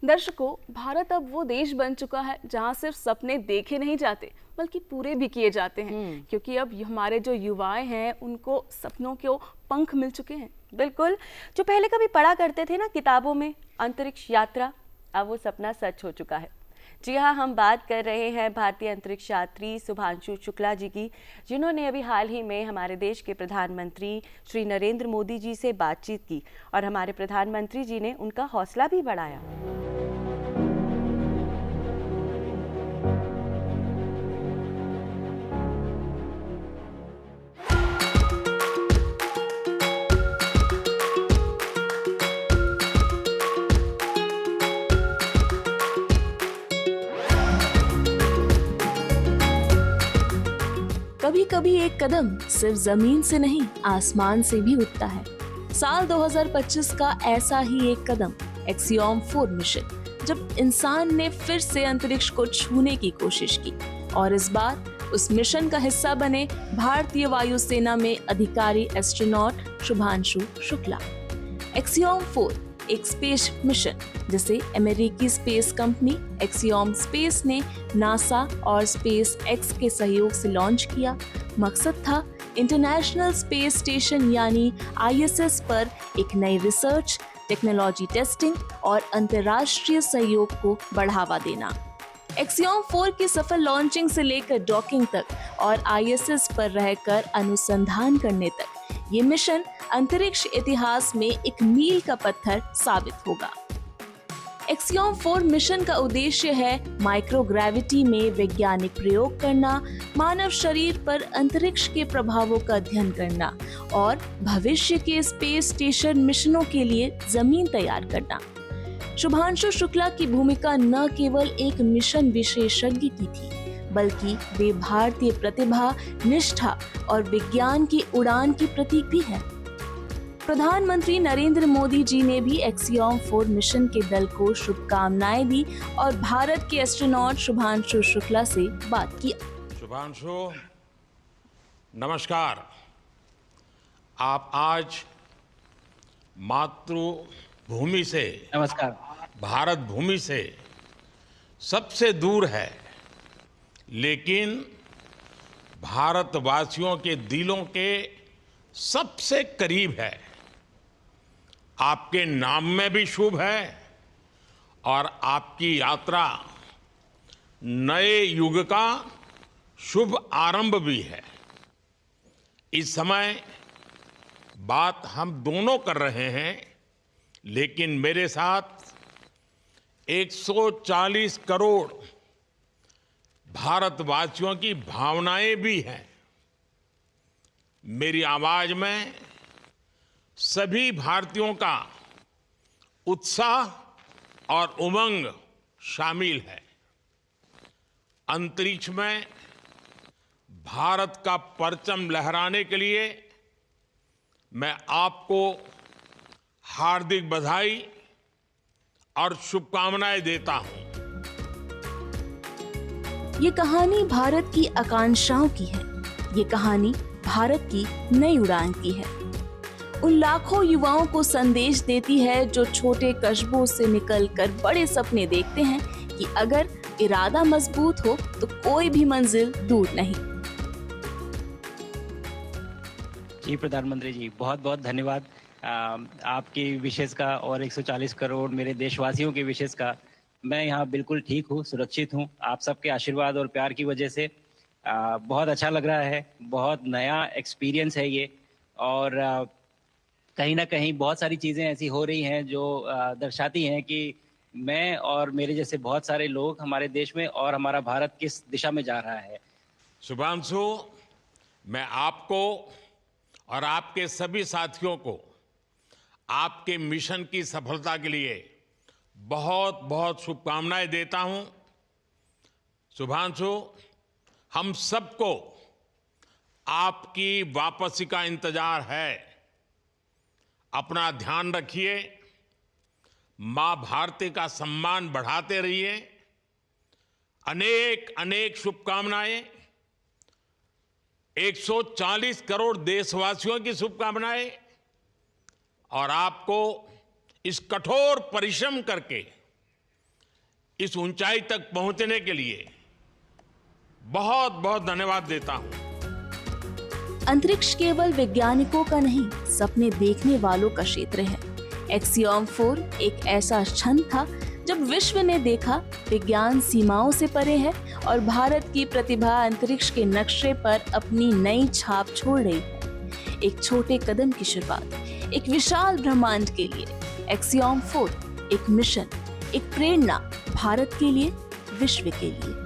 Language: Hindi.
दर्शकों, भारत अब वो देश बन चुका है जहां सिर्फ सपने देखे नहीं जाते बल्कि पूरे भी किए जाते हैं, क्योंकि अब हमारे जो युवाएं हैं उनको सपनों के पंख मिल चुके हैं। बिल्कुल। जो पहले कभी पढ़ा करते थे ना किताबों में अंतरिक्ष यात्रा, अब वो सपना सच हो चुका है। जी हाँ, हम बात कर रहे हैं भारतीय अंतरिक्ष यात्री शुभांशु शुक्ला जी की, जिन्होंने अभी हाल ही में हमारे देश के प्रधानमंत्री श्री नरेंद्र मोदी जी से बातचीत की और हमारे प्रधानमंत्री जी ने उनका हौसला भी बढ़ाया। कभी कभी एक कदम सिर्फ जमीन से नहीं आसमान से भी उठता है। साल 2025 का ऐसा ही एक कदम एक्सियोम 4 मिशन, जब इंसान ने फिर से अंतरिक्ष को छूने की कोशिश की और इस बार उस मिशन का हिस्सा बने भारतीय वायुसेना में अधिकारी एस्ट्रोनॉट शुभांशु शुक्ला। एक्सियोम 4 एक स्पेस मिशन जिसे अमेरिकी स्पेस कंपनी एक्सियोम स्पेस ने नासा और स्पेस एक्स के सहयोग से लॉन्च किया। मकसद था इंटरनेशनल स्पेस स्टेशन यानी ISS पर एक नई रिसर्च, टेक्नोलॉजी टेस्टिंग और अंतर्राष्ट्रीय सहयोग को बढ़ावा देना। एक्सियोम 4 की सफल लॉन्चिंग से लेकर डॉकिंग तक और ISS पर रहकर अनुसंधान करने तक ये मिशन अंतरिक्ष इतिहास में एक मील का पत्थर साबित होगा। एक्सियोम 4 मिशन का उद्देश्य है माइक्रोग्रेविटी में वैज्ञानिक प्रयोग करना, मानव शरीर पर अंतरिक्ष के प्रभावों का अध्ययन करना और भविष्य के स्पेस स्टेशन मिशनों के लिए जमीन तैयार करना। शुभांशु शुक्ला की भूमिका न केवल एक मिशन विशेषज्ञ की थी, बल्कि वे भारतीय प्रतिभा, निष्ठा और विज्ञान की उड़ान की प्रतीक भी है। प्रधानमंत्री नरेंद्र मोदी जी ने भी एक्सियोम 4 मिशन के दल को शुभकामनाएं दी और भारत के एस्ट्रोनॉट शुभांशु शुक्ला से बात की। शुभांशु, नमस्कार। आप आज मातृभूमि से, नमस्कार। भारत भूमि से सबसे दूर है, लेकिन भारतवासियों के दिलों के सबसे करीब है। आपके नाम में भी शुभ है और आपकी यात्रा नए युग का शुभ आरंभ भी है। इस समय बात हम दोनों कर रहे हैं, लेकिन मेरे साथ 140 करोड़ भारतवासियों की भावनाएं भी हैं। मेरी आवाज में सभी भारतीयों का उत्साह और उमंग शामिल है। अंतरिक्ष में भारत का परचम लहराने के लिए मैं आपको हार्दिक बधाई और शुभकामनाएं देता हूं। ये कहानी भारत की आकांक्षाओं की है। ये कहानी भारत की नई उड़ान की है। उन लाखों युवाओं को संदेश देती है जो छोटे कस्बों से निकलकर बड़े सपने देखते हैं कि अगर इरादा मजबूत हो तो कोई भी मंजिल दूर नहीं। जी प्रधानमंत्री जी, बहुत बहुत धन्यवाद आपकी विशेष का और 140 करोड़ मेरे देशवासियों की विशेष का। मैं यहाँ बिल्कुल ठीक हूँ, सुरक्षित हूँ। आप सबके आशीर्वाद और प्यार की वजह से बहुत अच्छा लग रहा है। बहुत नया एक्सपीरियंस है ये और कहीं ना कहीं बहुत सारी चीज़ें ऐसी हो रही हैं जो दर्शाती हैं कि मैं और मेरे जैसे बहुत सारे लोग हमारे देश में और हमारा भारत किस दिशा में जा रहा है। शुभांशु, मैं आपको और आपके सभी साथियों को आपके मिशन की सफलता के लिए बहुत बहुत शुभकामनाएं देता हूं। शुभांशु, हम सबको आपकी वापसी का इंतजार है। अपना ध्यान रखिए, मां भारती का सम्मान बढ़ाते रहिए। अनेक अनेक शुभकामनाएं 140 करोड़ देशवासियों की शुभकामनाएं और आपको इस कठोर परिश्रम करके इस ऊंचाई तक पहुंचने के लिए बहुत बहुत धन्यवाद देता हूं। अंतरिक्ष केवल वैज्ञानिकों का नहीं, सपने देखने वालों का क्षेत्र है। एक्सियॉम 4 एक ऐसा क्षण था जब विश्व ने देखा विज्ञान सीमाओं से परे है और भारत की प्रतिभा अंतरिक्ष के नक्शे पर अपनी नई छाप छोड़ रही है। एक छोटे कदम की शुरुआत, एक विशाल ब्रह्मांड के लिए। एक्सियॉम 4 एक मिशन, एक प्रेरणा भारत के लिए, विश्व के लिए।